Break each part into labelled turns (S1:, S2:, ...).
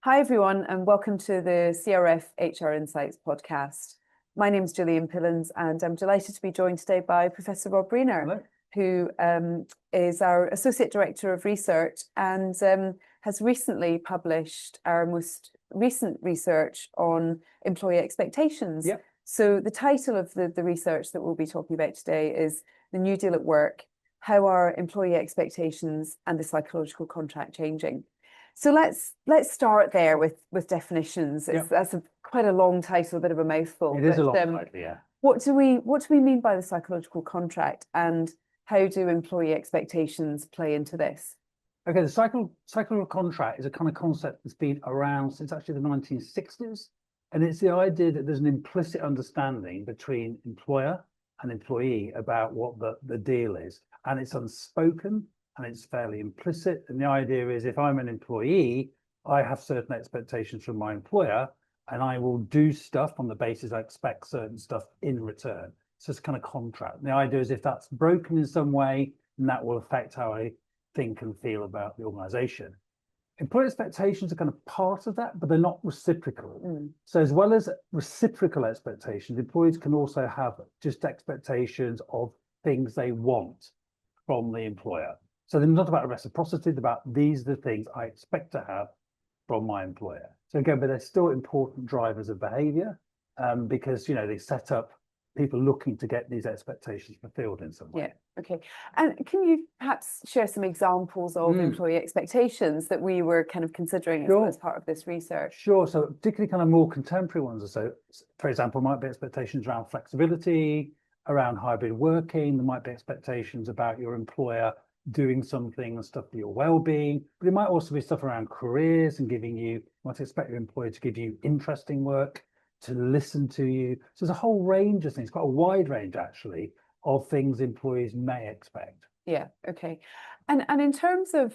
S1: Hi, everyone, and welcome to the CRF HR Insights podcast. My name is Gillian Pillins, and I'm delighted to be joined today by Professor Rob Breener,
S2: Hello.
S1: who is our Associate Director of Research and has recently published our most recent research on employee expectations.
S2: Yep.
S1: So the title of the research that we'll be talking about today is The New Deal at Work: How Are Employee Expectations and the Psychological Contract Changing? So let's start there with definitions. That's quite a long title, a bit of a mouthful.
S2: It is a long title, yeah.
S1: What do we mean by the psychological contract, and how do employee expectations play into this?
S2: Okay, the psychological contract is a kind of concept that's been around since actually the 1960s, and it's the idea that there's an implicit understanding between employer and employee about what the deal is, and it's unspoken. And it's fairly implicit. And the idea is if I'm an employee, I have certain expectations from my employer, and I will do stuff on the basis I expect certain stuff in return. So it's kind of contract. And the idea is if that's broken in some way, then that will affect how I think and feel about the organization. Employee expectations are kind of part of that, but they're not reciprocal. So as well as reciprocal expectations, employees can also have just expectations of things they want from the employer. So they're not about reciprocity, they're about these are the things I expect to have from my employer. So again, but they're still important drivers of behavior because, they set up people looking to get these expectations fulfilled in some way.
S1: Yeah, okay. And can you perhaps share some examples of employee expectations that we were kind of considering as part of this research?
S2: Sure. So particularly kind of more contemporary ones. So, for example, might be expectations around flexibility, around hybrid working. There might be expectations about your employer doing something and stuff for your well-being, but it might also be stuff around careers and you might expect your employer to give you interesting work, to listen to you. So there's a whole range of things, quite a wide range actually, of things employees may expect.
S1: Yeah, okay. And in terms of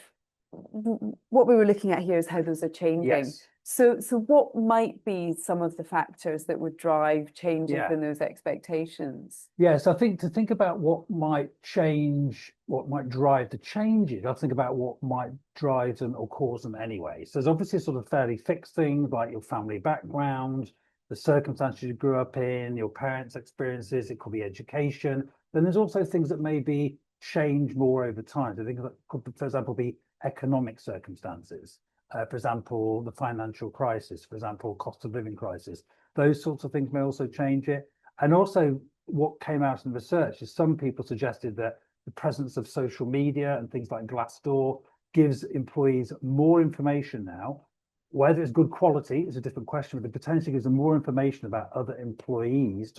S1: what we were looking at here is how those are changing.
S2: Yes.
S1: So what might be some of the factors that would drive changes in those expectations?
S2: Yes, I think to think about what might change, what might drive the changes, I think about what might drive them or cause them anyway. So there's obviously sort of fairly fixed things like your family background, the circumstances you grew up in, your parents' experiences, it could be education. Then there's also things that maybe change more over time. So I think that could, for example, be economic circumstances. For example, the financial crisis, for example, cost of living crisis. Those sorts of things may also change it. And also what came out in research is some people suggested that the presence of social media and things like Glassdoor gives employees more information now. Whether it's good quality is a different question, but it potentially gives them more information about other employers.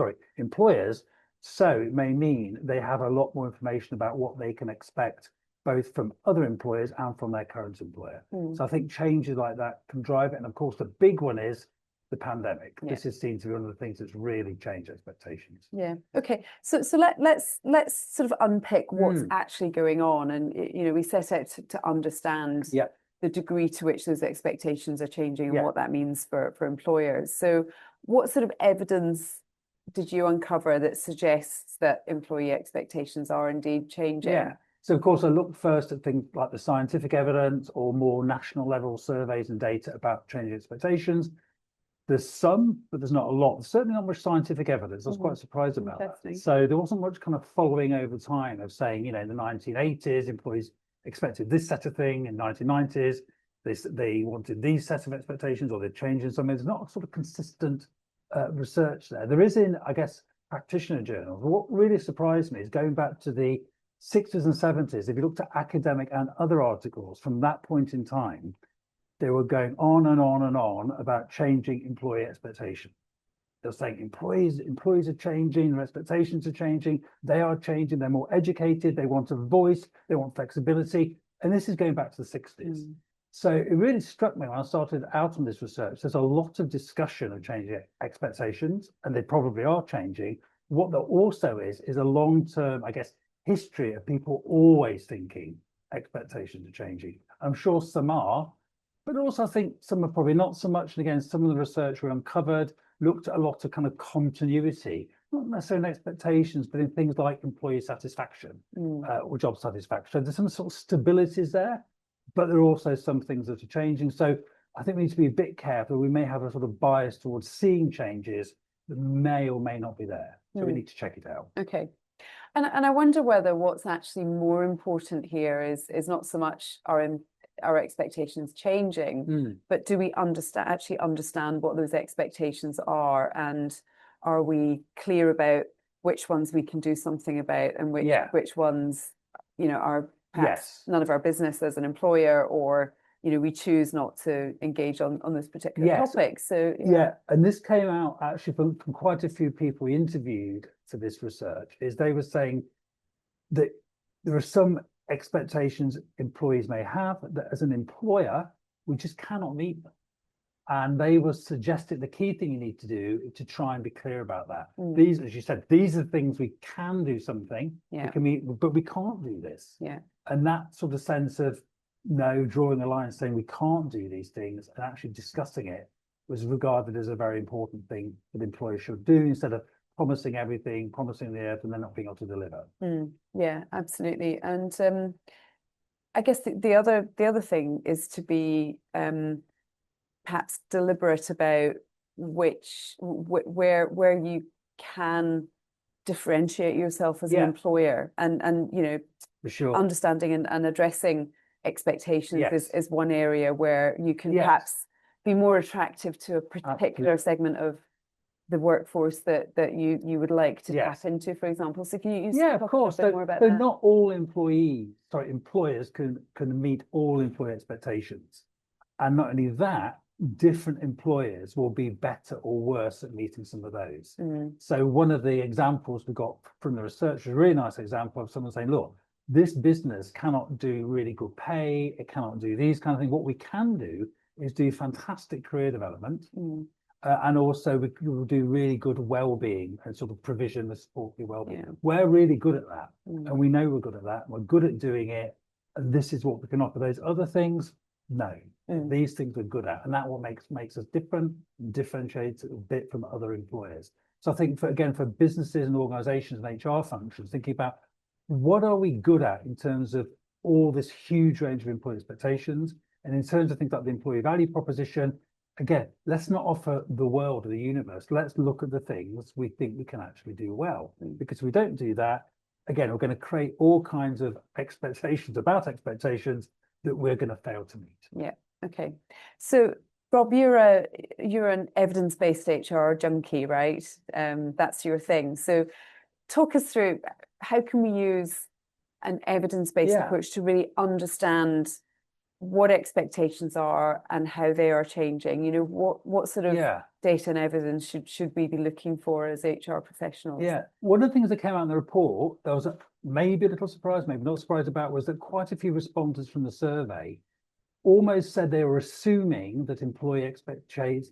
S2: So it may mean they have a lot more information about what they can expect both from other employers and from their current employer. So I think changes like that can drive it. And of course, the big one is the pandemic. This is seen to be one of the things that's really changed expectations.
S1: Yeah. Okay. So let's sort of unpick what's actually going on. And, we set out to understand the degree to which those expectations are changing and what that means for employers. So what sort of evidence did you uncover that suggests that employee expectations are indeed changing?
S2: Yeah. So, of course, I looked first at things like the scientific evidence or more national level surveys and data about changing expectations. There's some, but there's not a lot. There's certainly not much scientific evidence. I was quite surprised about that. So there wasn't much kind of following over time of saying, in the 1980s, employees expected this set of thing. In the 1990s, they wanted these set of expectations, or they're changing something. There's not sort of consistent research there. There is in, I guess, practitioner journals. What really surprised me is going back to the 60s and 70s, if you looked at academic and other articles from that point in time, they were going on and on and on about changing employee expectation. They're saying employees are changing, their expectations are changing, they are changing, they're more educated, they want a voice, they want flexibility. And this is going back to the 60s. So it really struck me when I started out on this research, there's a lot of discussion of changing expectations, and they probably are changing. What there also is a long-term, I guess, history of people always thinking expectations are changing. I'm sure some are, but also I think some are probably not so much. And again, some of the research we uncovered looked at a lot of kind of continuity, not necessarily in expectations, but in things like employee satisfaction or job satisfaction. So there's some sort of stabilities there, but there are also some things that are changing. So I think we need to be a bit careful. We may have a sort of bias towards seeing changes that may or may not be there. So we need to check it out.
S1: Okay. And I wonder whether what's actually more important here is not so much our expectations changing, but do we actually understand what those expectations are, and are we clear about which ones we can do something about and which ones, you know, are perhaps none of our business as an employer, or you know, we choose not to engage on those particular topics. So
S2: and this came out actually from quite a few people we interviewed for this research, is they were saying that there are some expectations employees may have that as an employer, we just cannot meet them. And they were suggesting the key thing you need to do is to try and be clear about that. These, as you said, these are things we can do something, we can meet, but we can't do this. And that sort of sense of drawing a line and saying we can't do these things and actually discussing it was regarded as a very important thing that employers should do, instead of promising everything, promising the earth, and then not being able to deliver.
S1: Yeah, absolutely. And I guess the other thing is to be perhaps deliberate about where you can differentiate yourself as an employer, and you know,
S2: for sure,
S1: understanding and addressing expectations is one area where you can perhaps be more attractive to a particular segment of the workforce that you would like to tap into, for example. So can you
S2: of course,
S1: a bit more about
S2: so
S1: that?
S2: not all employers can meet all employee expectations, and not only that, different employers will be better or worse at meeting some of those. So one of the examples we got from the research was a really nice example of someone saying, look, this business cannot do really good pay, it cannot do these kind of things. What we can do is do fantastic career development, and also we will do really good well-being and sort of provision the support for well-being. We're really good at that, and we know we're good at that. We're good at doing it, and this is what we can offer. Those other things, no. These things we're good at, and that what makes us different and differentiates it a bit from other employers. So I think for businesses and organizations and HR functions, thinking about what are we good at in terms of all this huge range of employee expectations, and in terms of things like the employee value proposition, again, let's not offer the world or the universe. Let's look at the things we think we can actually do well, because if we don't do that, again, we're going to create all kinds of expectations about expectations that we're going to fail to meet.
S1: Okay. So Rob, you're an evidence-based HR junkie, right? That's your thing. So talk us through, how can we use an evidence-based approach to really understand what expectations are and how they are changing? You know, what sort of data and evidence should we be looking for as HR professionals?
S2: One of the things that came out in the report, there was maybe a little surprised, maybe not surprised about, was that quite a few respondents from the survey almost said they were assuming that employee expectations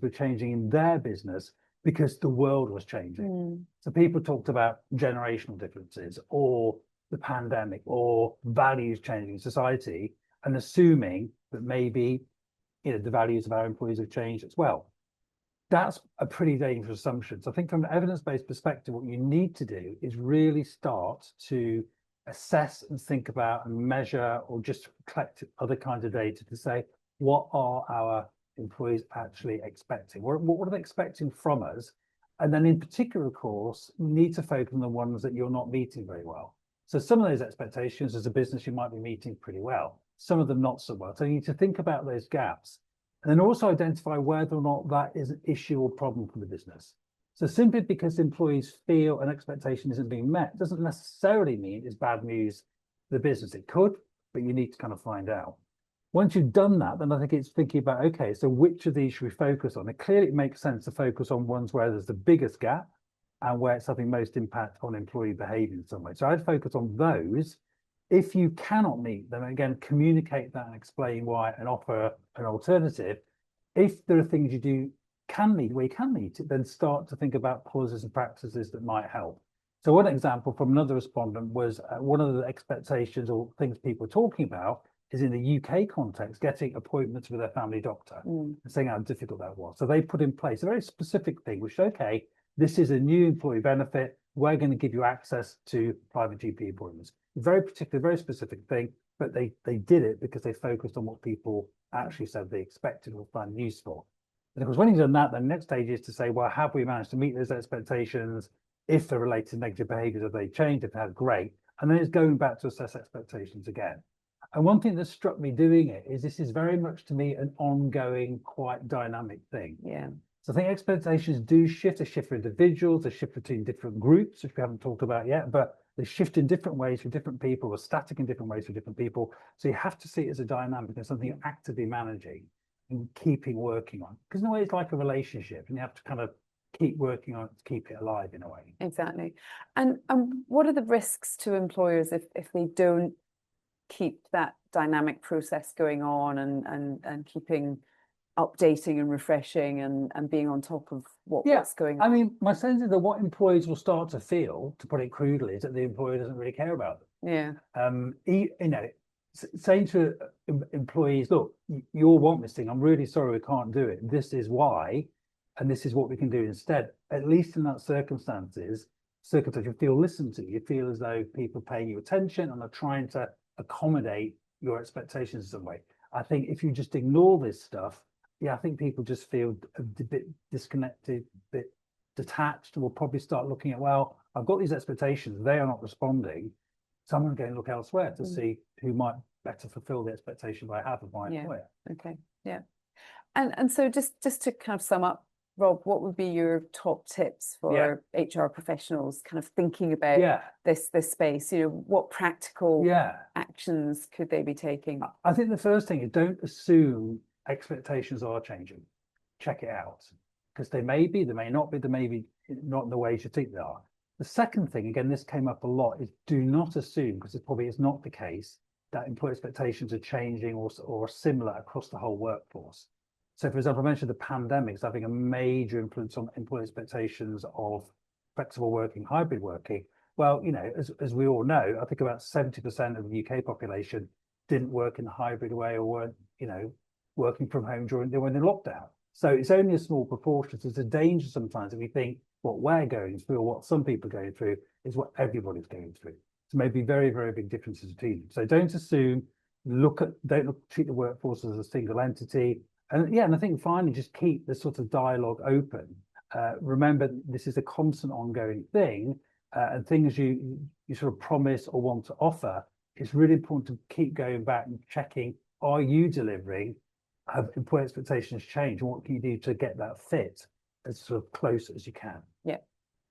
S2: were changing in their business because the world was changing. So people talked about generational differences or the pandemic or values changing in society, and assuming that maybe, you know, the values of our employees have changed as well. That's a pretty dangerous assumption. So I think from an evidence-based perspective, what you need to do is really start to assess and think about and measure, or just collect other kinds of data to say, what are our employees actually expecting? What are they expecting from us? And then in particular, of course, you need to focus on the ones that you're not meeting very well. So some of those expectations as a business you might be meeting pretty well, some of them not so well. So you need to think about those gaps, and then also identify whether or not that is an issue or problem for the business. So simply because employees feel an expectation isn't being met doesn't necessarily mean it's bad news for the business. It could, but you need to kind of find out. Once you've done that, then I think it's thinking about, okay, so which of these should we focus on? And clearly it makes sense to focus on ones where there's the biggest gap and where it's having most impact on employee behavior in some way. So I'd focus on those. If you cannot meet them, again, communicate that and explain why and offer an alternative. If there are things you can meet where you can meet it, then start to think about policies and practices that might help. So one example from another respondent was one of the expectations or things people are talking about is in the UK context, getting appointments with their family doctor and saying how difficult that was. So they put in place a very specific thing, which, okay, this is a new employee benefit. We're going to give you access to private GP appointments. Very particular, very specific thing, but they did it because they focused on what people actually said they expected or find useful. And of course, when you've done that, the next stage is to say, well, have we managed to meet those expectations? If they're related to negative behaviors, have they changed? If they have, great. And then it's going back to assess expectations again. And one thing that struck me doing it is this is very much to me an ongoing, quite dynamic thing.
S1: Yeah.
S2: So I think expectations do shift. They shift for individuals, they shift between different groups, which we haven't talked about yet, but they shift in different ways for different people, or static in different ways for different people. So you have to see it as a dynamic and something you're actively managing and keeping working on. Because in a way, it's like a relationship, and you have to kind of keep working on it to keep it alive in a way.
S1: Exactly. And what are the risks to employers if they don't keep that dynamic process going on and keeping updating and refreshing and being on top of what's going on?
S2: I mean, my sense is that what employees will start to feel, to put it crudely, is that the employer doesn't really care about them.
S1: Yeah.
S2: You know, saying to employees, look, you all want this thing. I'm really sorry we can't do it. This is why, and this is what we can do instead. At least in that circumstances, you feel listened to. You feel as though people are paying you attention and are trying to accommodate your expectations in some way. I think if you just ignore this stuff, I think people just feel a bit disconnected, a bit detached, and will probably start looking at, well, I've got these expectations, they are not responding, so I'm going to go and look elsewhere to see who might better fulfill the expectations I have of my employer.
S1: Okay, yeah. And so just to kind of sum up, Rob, what would be your top tips for HR professionals kind of thinking about this space? You know, what practical actions could they be taking?
S2: I think the first thing is, don't assume expectations are changing. Check it out, because they may be, they may not be, they may be not in the ways you think they are. The second thing, again, this came up a lot, is do not assume, because it probably is not the case, that employee expectations are changing or similar across the whole workforce. So, for example, I mentioned the pandemic is having a major influence on employee expectations of flexible working, hybrid working. Well, you know, as we all know, I think about 70% of the UK population didn't work in a hybrid way or weren't, you know, working from home during when in lockdown. So it's only a small proportion. So there's a danger sometimes if we think what we're going through or what some people are going through is what everybody's going through. So maybe very, very big differences between them. So don't assume, treat the workforce as a single entity. And I think finally, just keep the sort of dialogue open. Remember, this is a constant ongoing thing, and things you sort of promise or want to offer, it's really important to keep going back and checking, are you delivering? Have employee expectations changed? And what can you do to get that fit as sort of close as you can?
S1: Yeah,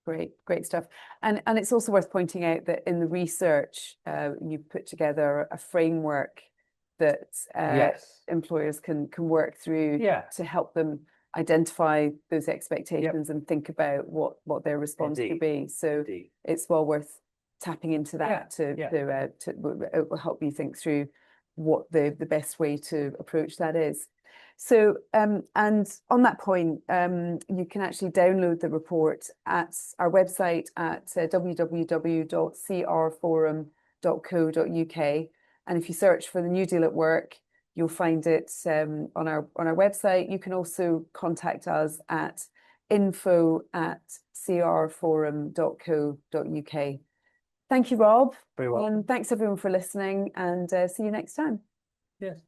S1: great stuff. And it's also worth pointing out that in the research, you put together a framework that employers can work through to help them identify those expectations and think about what their response could be. So it's well worth tapping into that it will help you think through what the best way to approach that is. So and on that point, you can actually download the report at our website at www.crforum.co.uk. And if you search for the New Deal at Work, you'll find it on our website. You can also contact us at info@crforum.co.uk. Thank you, Rob.
S2: Very well.
S1: And thanks everyone for listening, and see you next time.
S2: Yes.